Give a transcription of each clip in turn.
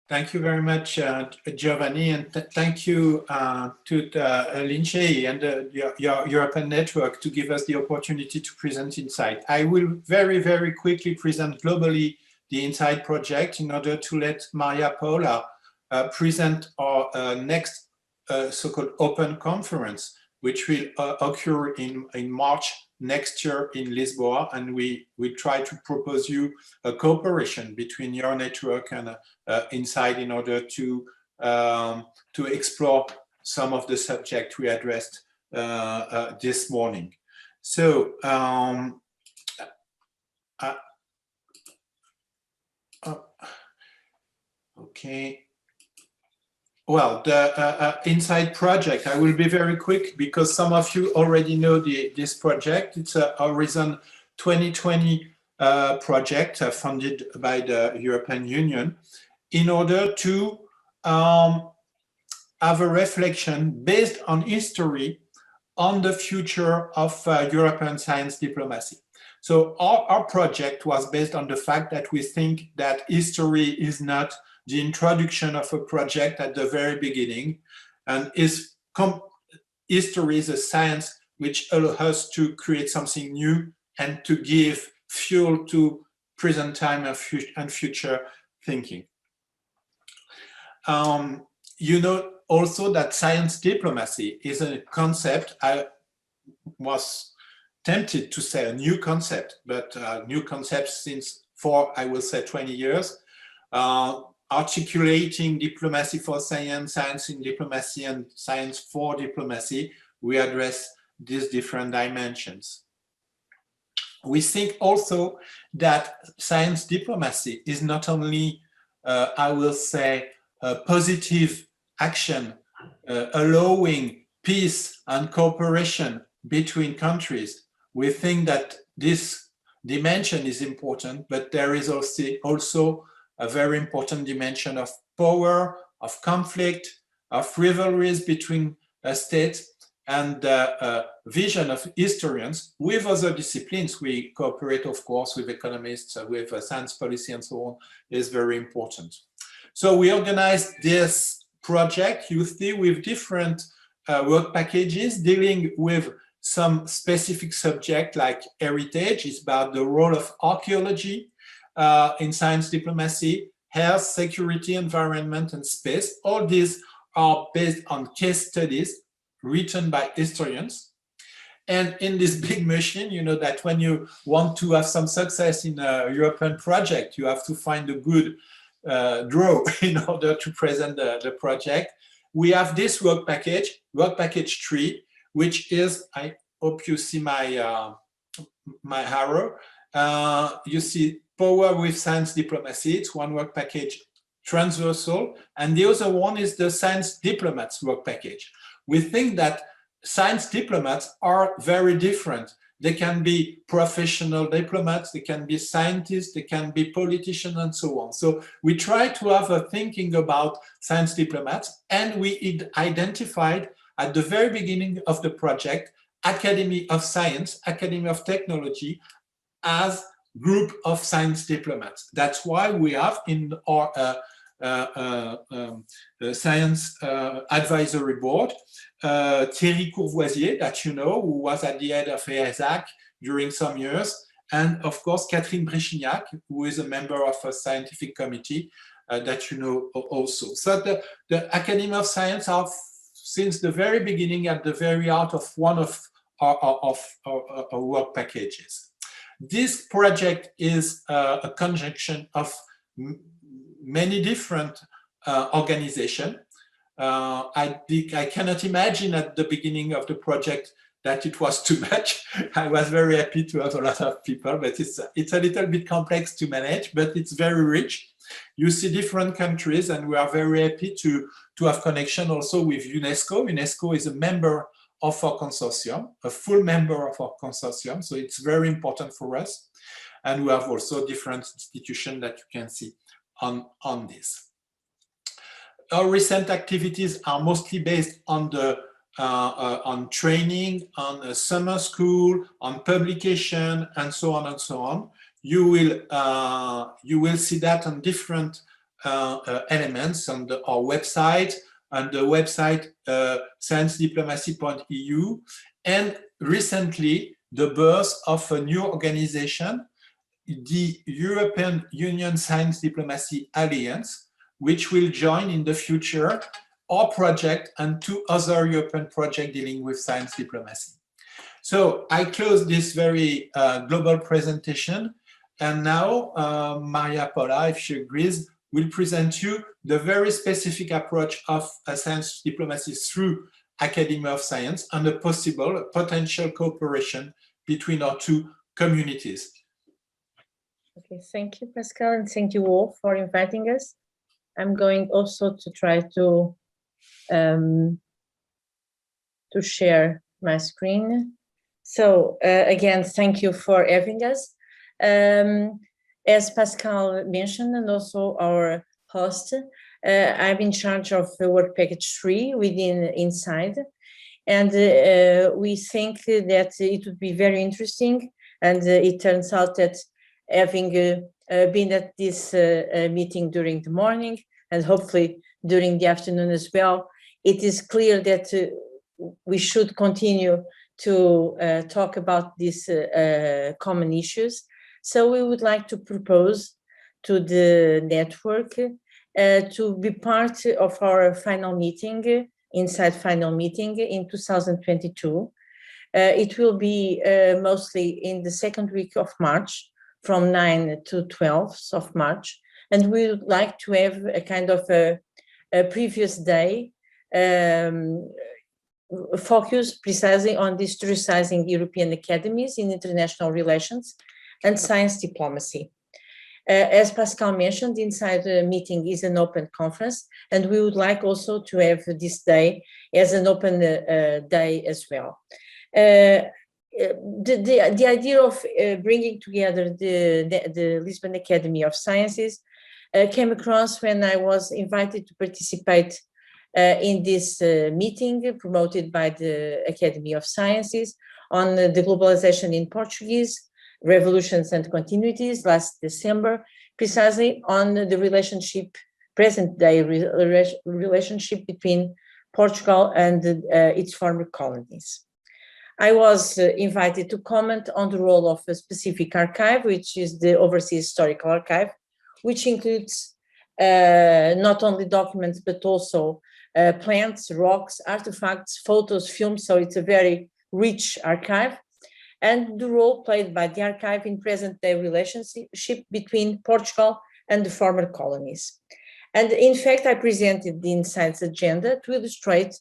Thank you very much, Giovanni, and thank you to Lincei and your European network to give us the opportunity to present InSciDE. I will very, very quickly present globally the InSciDE project in order to let Maria Paula present our next so-called open conference, which will occur in March next year in Lisbon, and we try to propose you a cooperation between your network and InSciDE in order to explore some of the subject we addressed this morning. So okay. Well, the InSciDE project, I will be very quick because some of you already know this project. It's a Horizon 2020 project funded by the European Union in order to have a reflection based on history on the future of European science diplomacy. So our project was based on the fact that we think that history is not the introduction of a project at the very beginning, and history is a science which allows us to create something new and to give fuel to present time and future thinking. You know also that science diplomacy is a concept. I was tempted to say a new concept, but new concept since I will say 20 years. Articulating diplomacy for science, science in diplomacy, and science for diplomacy, we address these different dimensions. We think also that science diplomacy is not only, I will say, a positive action allowing peace and cooperation between countries. We think that this dimension is important, but there is also a very important dimension of power, of conflict, of rivalries between states, and the vision of historians with other disciplines. We cooperate, of course, with economists, with science policy and so on, is very important. So we organized this project, you see, with different work packages dealing with some specific subject like heritage. It's about the role of archaeology in science diplomacy, health, security, environment, and space. All these are based on case studies written by historians. And in this big machine, you know that when you want to have some success in a European project, you have to find a good draw in order to present the project. We have this work package 3, which is, I hope you see my arrow. You see power with science diplomacy. It's one work package, transversal, and the other one is the science diplomats work package. We think that science diplomats are very different. They can be professional diplomats, they can be scientists, they can be politicians, and so on. So we try to have a thinking about science diplomats, and we identified at the very beginning of the project Academy of Science, Academy of Technology as group of science diplomats. That's why we have in our science advisory board Thierry Courvoisier, that you know, who was at the head of ESAC during some years, and of course Catherine Bréchignac, who is a member of a scientific committee that you know also. So the Academy of Science are since the very beginning at the very heart of one of our work packages. This project is a conjunction of many different organizations. I cannot imagine at the beginning of the project that it was too much. I was very happy to have a lot of people, but it's a little bit complex to manage, but it's very rich. You see different countries, and we are very happy to have connection also with UNESCO. UNESCO is a member of our consortium, a full member of our consortium, so it's very important for us. And we have also different institutions that you can see on this. Our recent activities are mostly based on the on training, on a summer school, on publication, and so on and so on. You will see that on different elements on our website, on the website sciencediplomacy.eu, and recently the birth of a new organization, the European Union Science Diplomacy Alliance, which will join in the future our project and 2 other European projects dealing with science diplomacy. So I close this very global presentation, and now Maria Paula, if she agrees, will present you the very specific approach of science diplomacy through Academia of Science and a potential cooperation between our 2 communities. Okay, thank you, Pascal, and thank you all for inviting us. I'm going also to try to share my screen. So again, thank you for having us. As Pascal mentioned, and also our host, I'm in charge of work package 3 within InSciDE, and we think that it would be very interesting. And it turns out that having been at this meeting during the morning and hopefully during the afternoon as well, it is clear that we should continue to talk about these common issues. So we would like to propose to the network to be part of our final meeting, InSciDE final meeting in 2022. It will be mostly in the second week of March, from 9 to 12th of March. And we would like to have a kind of a previous day focus precisely on historicizing European academies in international relations and science diplomacy. As Pascal mentioned, InSciDE meeting is an open conference, and we would like also to have this day as an open day as well. The idea of bringing together the Lisbon Academy of Sciences came across when I was invited to participate in this meeting promoted by the Academy of Sciences on the globalization in Portuguese, revolutions and continuities last December, precisely on the relationship, present day relationship between Portugal and its former colonies. I was invited to comment on the role of a specific archive, which is the Overseas Historical Archive, which includes not only documents, but also plants, rocks, artifacts, photos, films. So it's a very rich archive. And the role played by the archive in present-day relationship between Portugal and the former colonies. And in fact, I presented the InSciDE's agenda to illustrate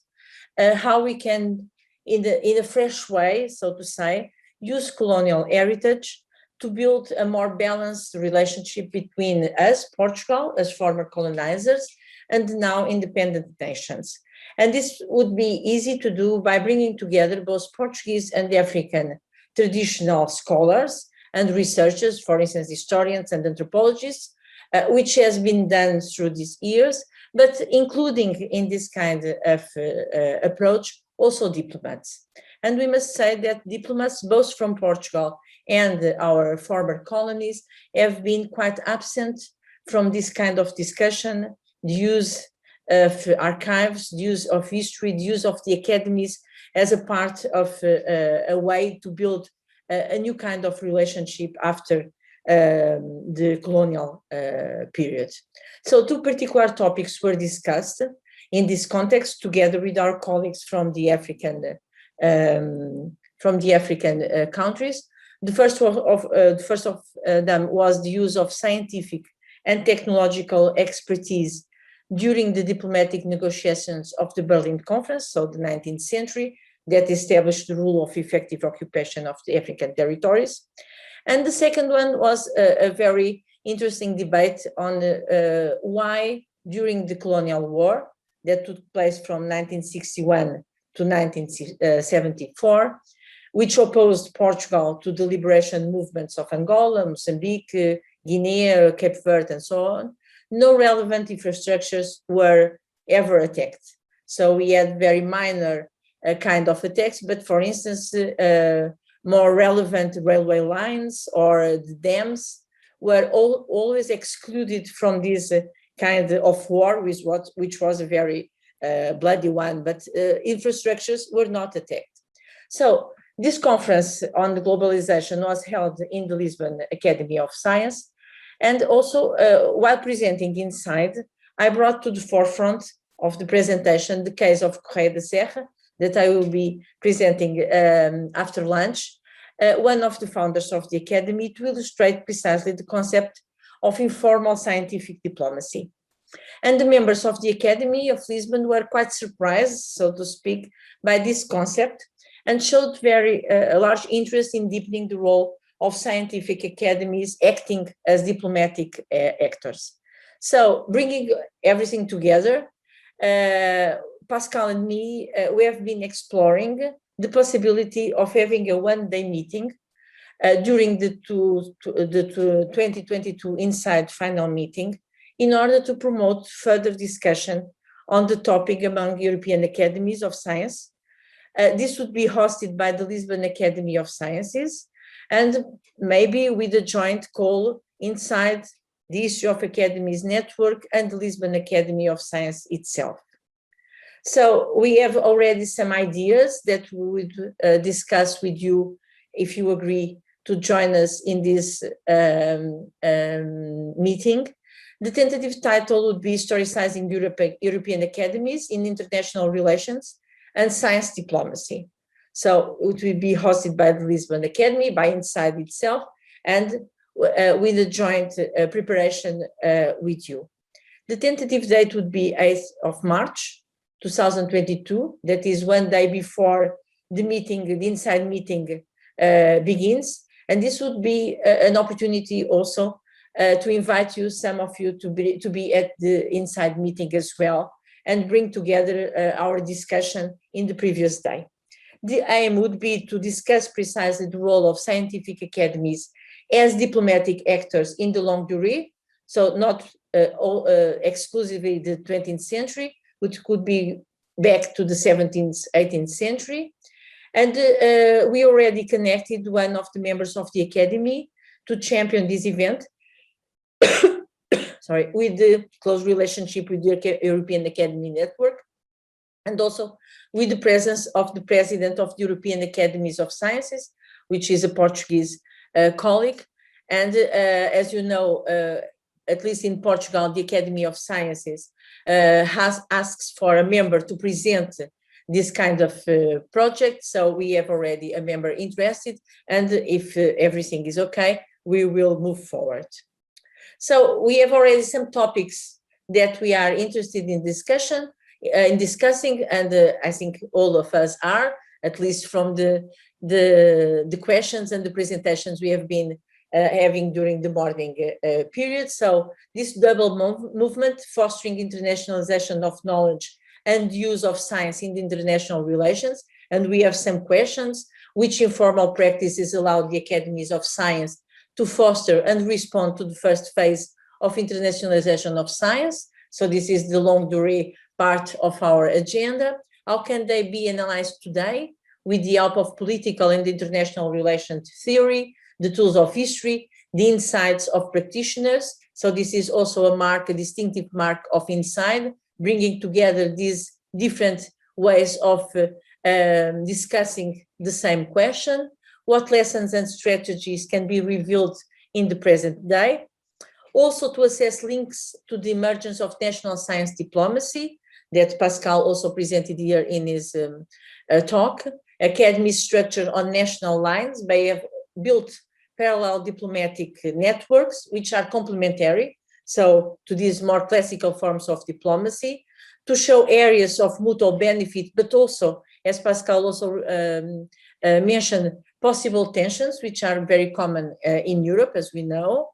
how we can, in a fresh way, so to say, use colonial heritage to build a more balanced relationship between us, Portugal, as former colonizers, and now independent nations. And this would be easy to do by bringing together both Portuguese and African traditional scholars and researchers, for instance, historians and anthropologists, which has been done through these years, but including in this kind of approach, also diplomats. And we must say that diplomats, both from Portugal and our former colonies, have been quite absent from this kind of discussion, the use of archives, the use of history, the use of the academies as a part of a way to build a new kind of relationship after the colonial period. So 2 particular topics were discussed in this context, together with our colleagues from the African countries. The first of them was the use of scientific and technological expertise during the diplomatic negotiations of the Berlin Conference, so the 19th century, that established the rule of effective occupation of the African territories. And the second one was a very interesting debate on why, during the colonial war that took place from 1961 to 1974, which opposed Portugal to the liberation movements of Angola, Mozambique, Guinea, Cape Verde, and so on, no relevant infrastructures were ever attacked. So we had very minor kind of attacks, but for instance, more relevant railway lines or the dams were always excluded from these kind of war, which was a very bloody one, but infrastructures were not attacked. So this conference on the globalization was held in the Lisbon Academy of Science. And also, while presenting InSciDE, I brought to the forefront of the presentation the case of Correia da Serra, that I will be presenting after lunch, one of the founders of the Academy, to illustrate precisely the concept of informal scientific diplomacy. And the members of the Academy of Lisbon were quite surprised, so to speak, by this concept, and showed very large interest in deepening the role of scientific academies acting as diplomatic actors. So bringing everything together, Pascal and me, we have been exploring the possibility of having a one-day meeting during the 2022 InSciDE final meeting in order to promote further discussion on the topic among European Academies of Science. This would be hosted by the Lisbon Academy of Sciences, and maybe with a joint call inside the Issue of Academies Network and the Lisbon Academy of Science itself. So we have already some ideas that we would discuss with you if you agree to join us in this meeting. The tentative title would be Historicizing European Academies in International Relations and Science Diplomacy. So it will be hosted by the Lisbon Academy, by InSciDE itself, and with a joint preparation with you. The tentative date would be 8th of March, 2022. That is one day before the meeting, the InSciDE meeting begins. And this would be an opportunity also to invite you, some of you, to be at the InSciDE meeting as well, and bring together our discussion in the previous day. The aim would be to discuss precisely the role of scientific academies as diplomatic actors in the longue durée, so not exclusively the 20th century, which could be back to the 17th, 18th century. And we already connected one of the members of the Academy to champion this event, sorry, with the close relationship with the European Academy Network, and also with the presence of the president of the European Academies of Sciences, which is a Portuguese colleague. And as you know, at least in Portugal, the Academy of Sciences asks for a member to present this kind of project. So we have already a member interested, and if everything is okay, we will move forward. So we have already some topics that we are interested in discussing, and I think all of us are, at least from the questions and the presentations we have been having during the morning period. So this double movement, fostering internationalization of knowledge and use of science in the international relations. And we have some questions: which informal practices allow the academies of science to foster and respond to the first phase of internationalization of science? So this is the longue durée part of our agenda. How can they be analyzed today with the help of political and international relations theory, the tools of history, the insights of practitioners? So this is also a mark, a distinctive mark of InSciDE, bringing together these different ways of discussing the same question. What lessons and strategies can be revealed in the present day? Also to assess links to the emergence of national science diplomacy that Pascal also presented here in his talk. Academies structured on national lines may have built parallel diplomatic networks which are complementary, so to these more classical forms of diplomacy, to show areas of mutual benefit, but also, as Pascal also mentioned, possible tensions, which are very common in Europe, as we know.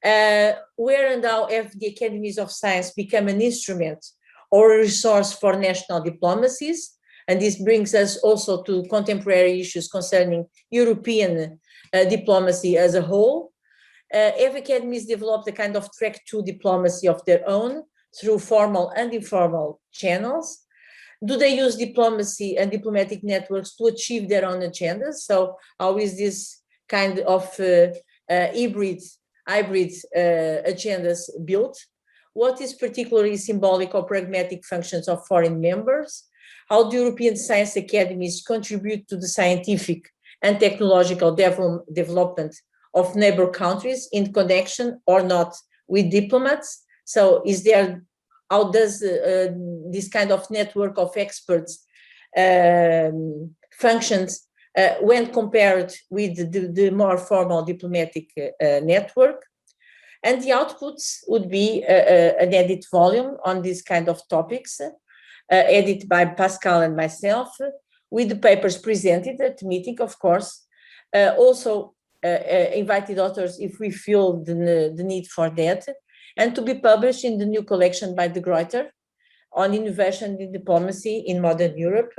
Where and how have the academies of science become an instrument or a resource for national diplomacies? And this brings us also to contemporary issues concerning European diplomacy as a whole. Have academies developed a kind of track to diplomacy of their own through formal and informal channels? Do they use diplomacy and diplomatic networks to achieve their own agendas? So how is this kind of hybrid agendas built? what is particularly symbolic or pragmatic functions of foreign members, how the European Science Academies contribute to the scientific and technological development of neighbor countries in connection or not with diplomats. So how does this kind of network of experts functions when compared with the more formal diplomatic network? And the outputs would be an edit volume on these kind of topics, edited by Pascal and myself, with the papers presented at the meeting, of course. Also invited authors if we feel the need for that, and to be published in the new collection by De Gruyter on innovation in diplomacy in modern Europe.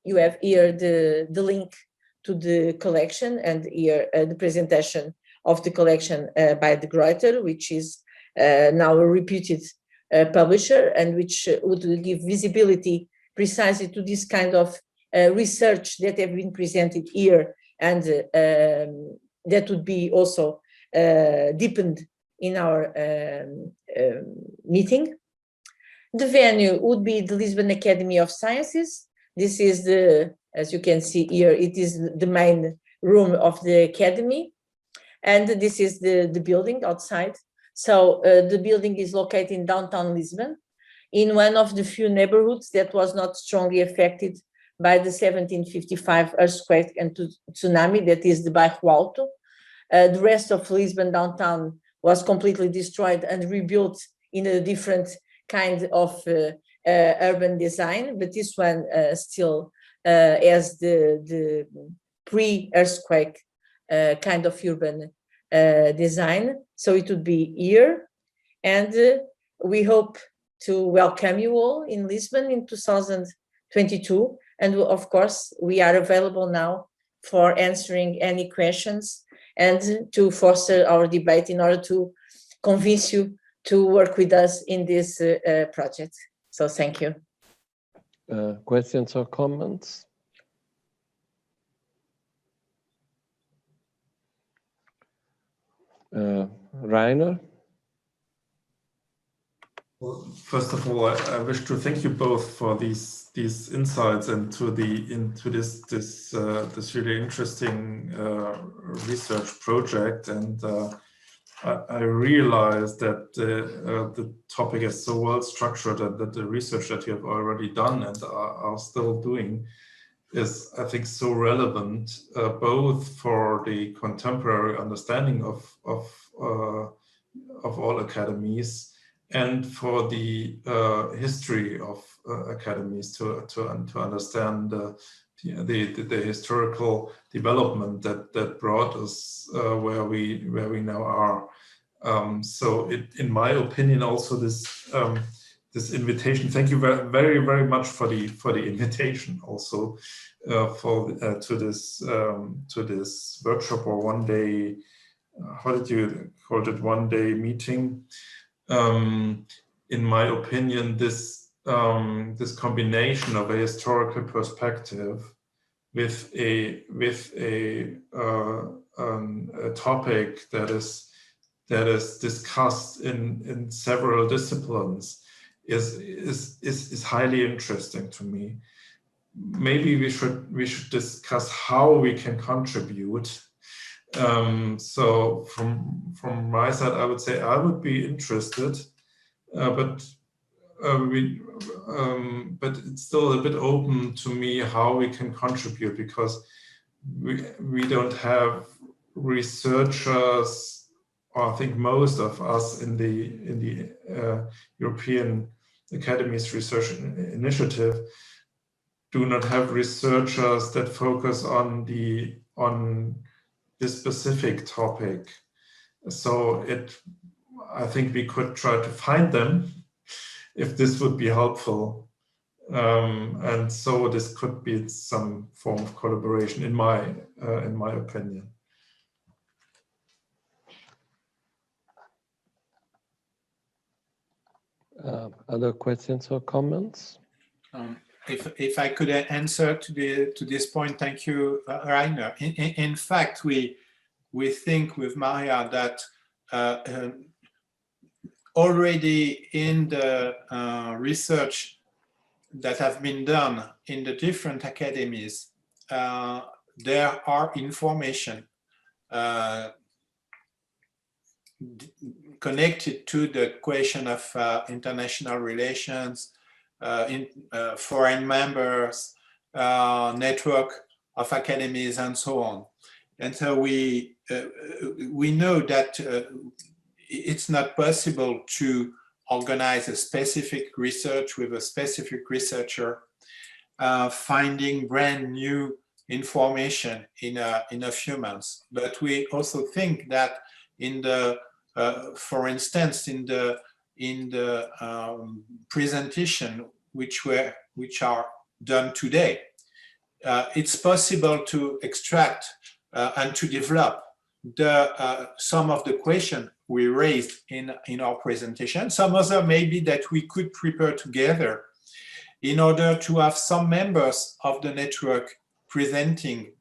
You have here the link to the collection, and here the presentation of the collection by De Gruyter, which is now a reputed publisher, and which would give visibility precisely to this kind of research that have been presented here, and that would be also deepened in our meeting. The venue would be the Lisbon Academy of Sciences. This is as you can see here, it is the main room of the Academy. And this is the building outside. So the building is located in downtown Lisbon, in one of the few neighborhoods that was not strongly affected by the 1755 earthquake and tsunami, that is the Bairro Alto. The rest of Lisbon downtown was completely destroyed and rebuilt in a different kind of urban design, but this one still has the pre-earthquake kind of urban design. So it would be here, and we hope to welcome you all in Lisbon in 2022. And of course, we are available now for answering any questions and to foster our debate in order to convince you to work with us in this project. So thank you. Questions or comments? Rainer? Well, first of all, I wish to thank you both for these insights into this really interesting research project, and I realize that the topic is so well structured, and that the research that you have already done and are still doing is, I think, so relevant both for the contemporary understanding of all academies, and for the history of academies to understand the historical development that brought us where we now are. So in my opinion, also this invitation. Thank you very very much for the invitation. Also to this workshop or one day. How did you call it? One day meeting. In my opinion, this combination of a historical perspective with a topic that is discussed in several disciplines is highly interesting to me. Maybe we should discuss how we can contribute. So from my side, I would say I would be interested, but it's still a bit open to me how we can contribute, because we don't have researchers, or I think most of us in the European Academies Research Initiative do not have researchers that focus on this specific topic. So I think we could try to find them if this would be helpful. And so this could be some form of collaboration in my opinion. Other questions or comments? If I could answer to this point, thank you, Rainer. In fact, we think with Maria that already in the research that have been done in the different academies, there are information connected to the question of international relations, foreign members, network of academies, and so on. And so we know that it's not possible to organize a specific research with a specific researcher, finding brand new information in a few months. But we also think that in the, for instance, in the presentation which are done today, it's possible to extract and to develop some of the questions we raised in our presentation. Some other maybe that we could prepare together in order to have some members of the network presenting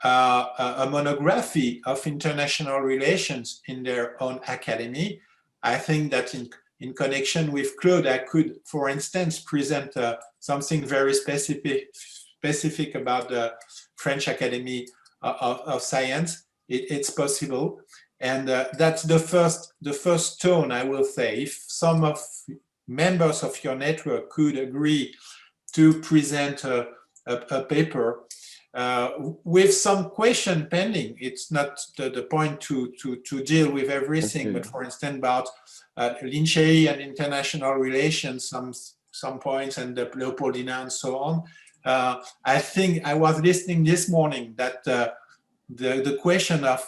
a monography of international relations in their own academy. I think that in connection with Claude, I could, for instance, present something very specific about the French Academy of Science. It's possible, and that's the first tone, I will say. If some of members of your network could agree to present a paper with some question pending, it's not the point to deal with everything, but for instance about Lincei and international relations, some points, and the Leopoldina and so on. I think I was listening this morning that the question of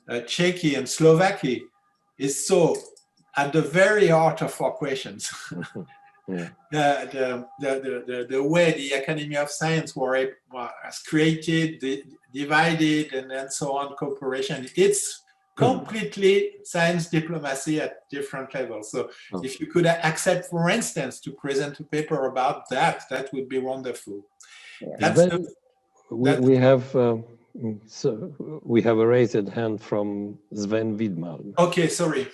Czechia and Slovakia is so at the very heart of our questions. Yeah. The way the Academy of Science was created, divided, and so on, cooperation, it's completely science diplomacy at different levels. So if you could accept, for instance, to present a paper about that, that would be wonderful. Yeah. We have a raised hand from Sven Widmal. Okay, sorry.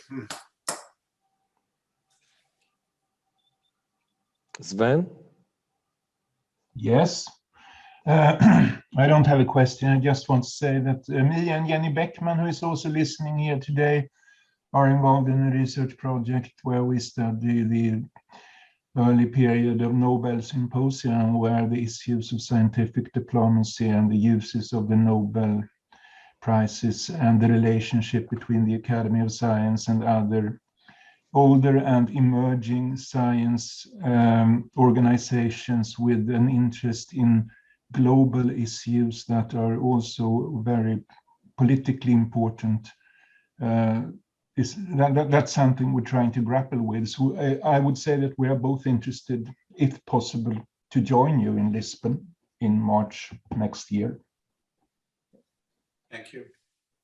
Sven? Yes. I don't have a question. I just want to say that me and Jenny Beckman, who is also listening here today, are involved in a research project where we study the early period of Nobel Symposium, where the issues of scientific diplomacy and the uses of the Nobel Prizes and the relationship between the Academy of Science and other older and emerging science organizations with an interest in global issues that are also very politically important. That's something we're trying to grapple with. So I would say that we are both interested, if possible, to join you in Lisbon in March next year. Thank you.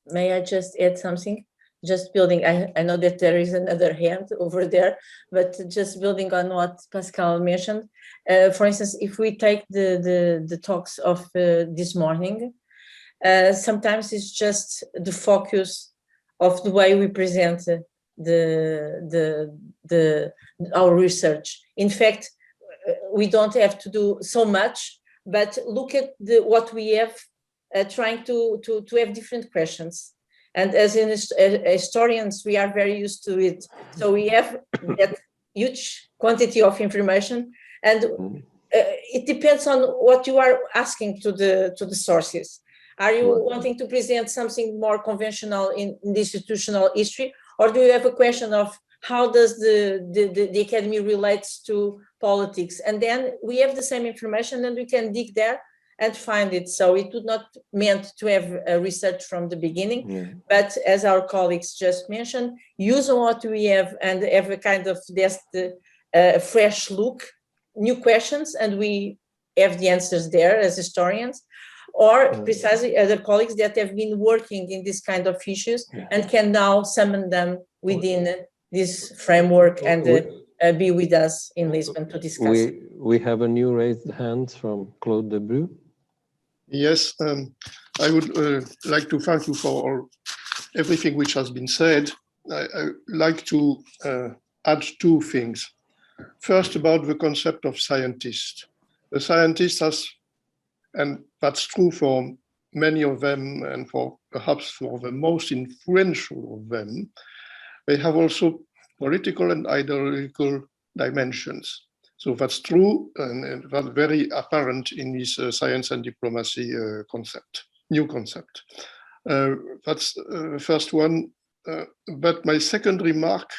May I just add something? Just building, I know that there is another hand over there, but just building on what Pascal mentioned. For instance, if we take the talks of this morning, sometimes it's just the focus of the way we present our research. In fact, we don't have to do so much, but look at what we have, trying to have different questions. And as historians, we are very used to it. So we have that huge quantity of information, and it depends on what you are asking to the sources. Are you wanting to present something more conventional in the institutional history, or do you have a question of how does the academy relates to politics? And then we have the same information, and we can dig there and find it. So it would not meant to have a research from the beginning, but as our colleagues just mentioned, use what we have and have a kind of fresh look, new questions, and we have the answers there as historians, or precisely other colleagues that have been working in this kind of issues and can now summon them within this framework and be with us in Lisbon to discuss. We have a new raised hand from Claude Debru. Yes, I would like to thank you for everything which has been said. I like to add two things. First, about the concept of scientist. The scientist has, and that's true for many of them, and for perhaps for the most influential of them, they have also political and ideological dimensions. So that's true, and that's very apparent in this science and diplomacy concept, new concept. That's the first one. But my second remark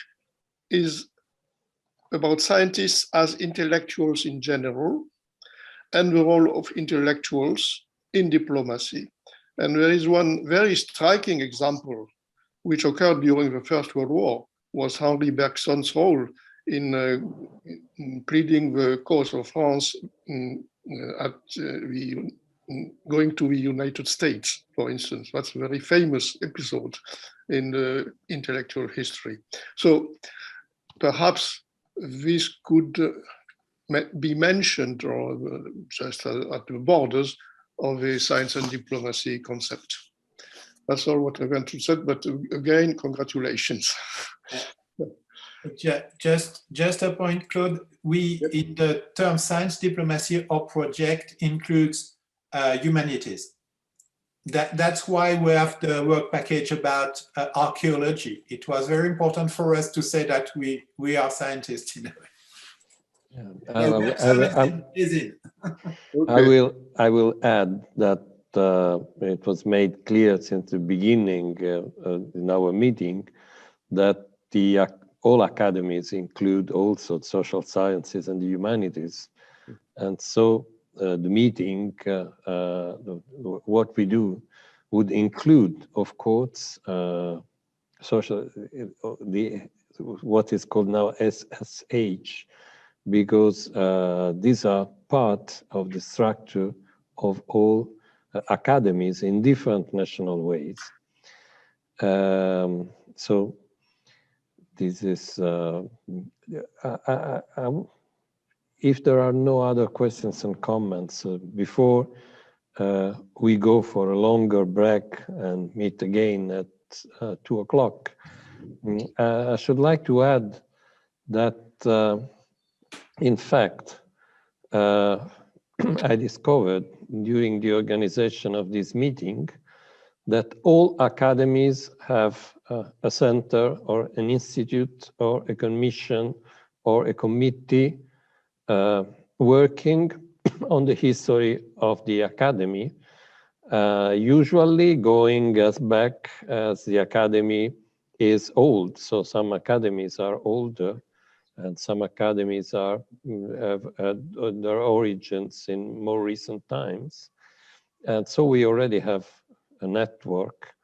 is about scientists as intellectuals in general, and the role of intellectuals in diplomacy. And there is one very striking example which occurred during the First World War, was Henri Bergson's role in pleading the cause of France going to the United States, for instance. That's a very famous episode in the intellectual history. So perhaps this could be mentioned, or just at the borders of the science and diplomacy concept. That's all what I want to say, but again, congratulations. Just a point, Claude. In the term science diplomacy, our project includes humanities. That's why we have the work package about archaeology. It was very important for us to say that we are scientists in a way. I will add that it was made clear since the beginning in our meeting that all academies include also social sciences and the humanities, and so the meeting, what we do, would include, of course, social, what is called now SSH, because these are part of the structure of all academies in different national ways. So this is, if there are no other questions and comments, before we go for a longer break and meet again at 2 o'clock, I should like to add that, in fact, I discovered during the organization of this meeting that all academies have a center or an institute or a commission or a committee working on the history of the academy, usually going as back as the academy is old. So some academies are older, and some academies have their origins in more recent times. And so we already have a network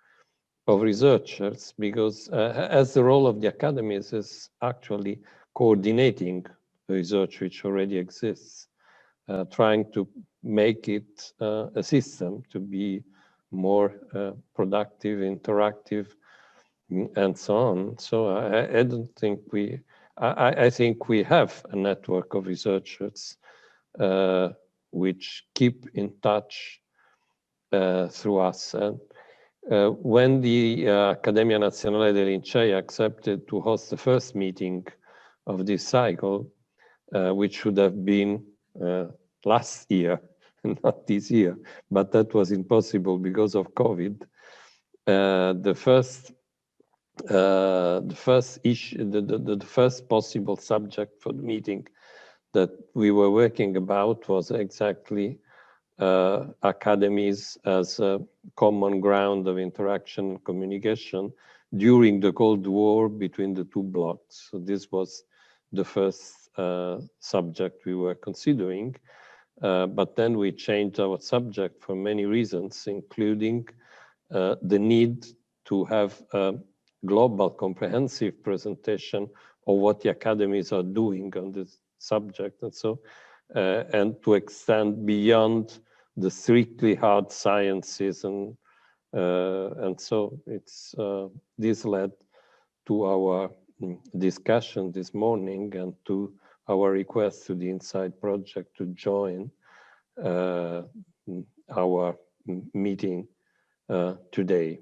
of researchers, because as the role of the academies is actually coordinating the research which already exists, trying to make it a system to be more productive, interactive, and so on. So I don't think I think we have a network of researchers which keep in touch through us. And when the Accademia Nazionale dei Lincei accepted to host the first meeting of this cycle, which should have been last year, not this year, but that was impossible because of COVID, the first possible subject for the meeting that we were working about was exactly academies as a common ground of interaction and communication during the Cold War between the two blocs. So this was the first subject we were considering, but then we changed our subject for many reasons, including the need to have a global comprehensive presentation of what the academies are doing on this subject, and so and to extend beyond the strictly hard sciences, and so it's this led to our discussion this morning and to our request to the InSciDE project to join our meeting today.